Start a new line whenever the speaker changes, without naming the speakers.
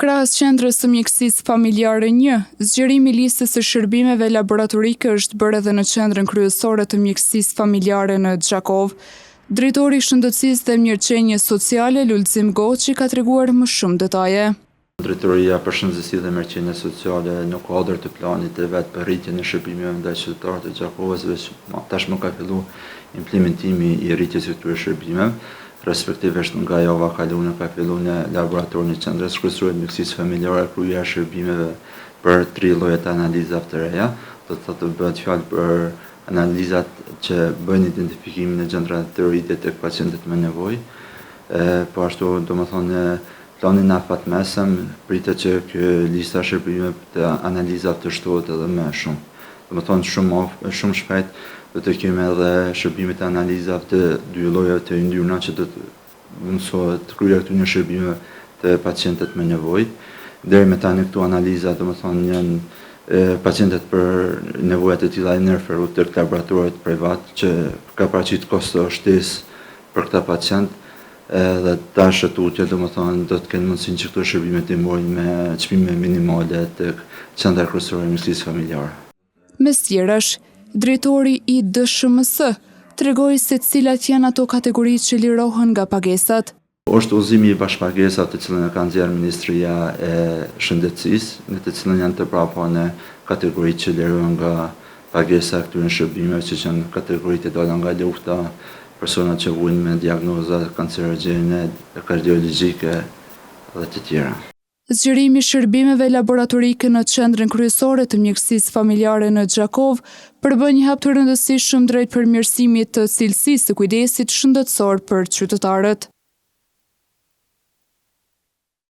Krahas qendrës së mjekësisë familjare 1, zgjerimi i listës së shërbimeve laboratorike është bërë edhe në qendrën kryesore të mjekësisë familjare në Gjakov. Drejtori i Shëndetësisë dhe Mirëqenies Sociale, Lulzim Goçi, ka treguar më shumë detaje.
Drejtoria për Shëndetësi dhe Mirëqenie Sociale në kuadër të planit e vet për rritjen e shërbimeve ndaj qytetarëve të Gjakovës, tashmë ka filluar implementimi i rritjes së këtyre shërbimeve. Respektivisht nga java kaluar ka filluar në laboratorin e qendrës kryesore të mjekësisë familjare kryerja e shërbimeve për 3 lloje të analizave të reja. Do të bëhet fjalë për analizat që bëjnë identifikimin e gjendrave të rritje tek pacientët me nevojë. Po ashtu domethënë planin afatmesëm pritet që kjo lista shërbimeve të analizave të shtohet edhe më shumë. Domethënë shumë shpejt do të kemi edhe shërbimet e analizave të 2 llojeve të yndyrna që do të mundsohet kryerja e këtyre shërbimeve të pacientët me nevojë. Deri me tani këto analiza domethënë janë pacientët për nevojat e tilla janë referuar tek laboratoret privat që ka paraqit kosto shtesë për këta pacient dhe tash tutje domethënë do të kenë mundësinë që këto shërbime të mbojnë me çmime minimale tek qendra kryesore e mjekësisë familjare.
Mes tjerash, drejtori i DSHMS tregoi se cilat janë ato kategori që lirohen nga pagesat.
Është udhëzimi i bashkëpagesave të cilën e ka nxjerrë Ministria e Shëndetësisë, në të cilën janë të prapanë kategoritë që lirohen nga pagesa këtyre shërbimeve, që janë kategoritë e dala nga lufta, personat që vujnë me diagnoza kancerogjene, kardiologjike dhe të tjera.
Zgjerimi i shërbimeve laboratorike në qendrën kryesore të mjekësisë familjare në Gjakov përbën një hap të rëndësishëm drejt përmirësimit të cilësisë së kujdesit shëndetësor për qytetarët.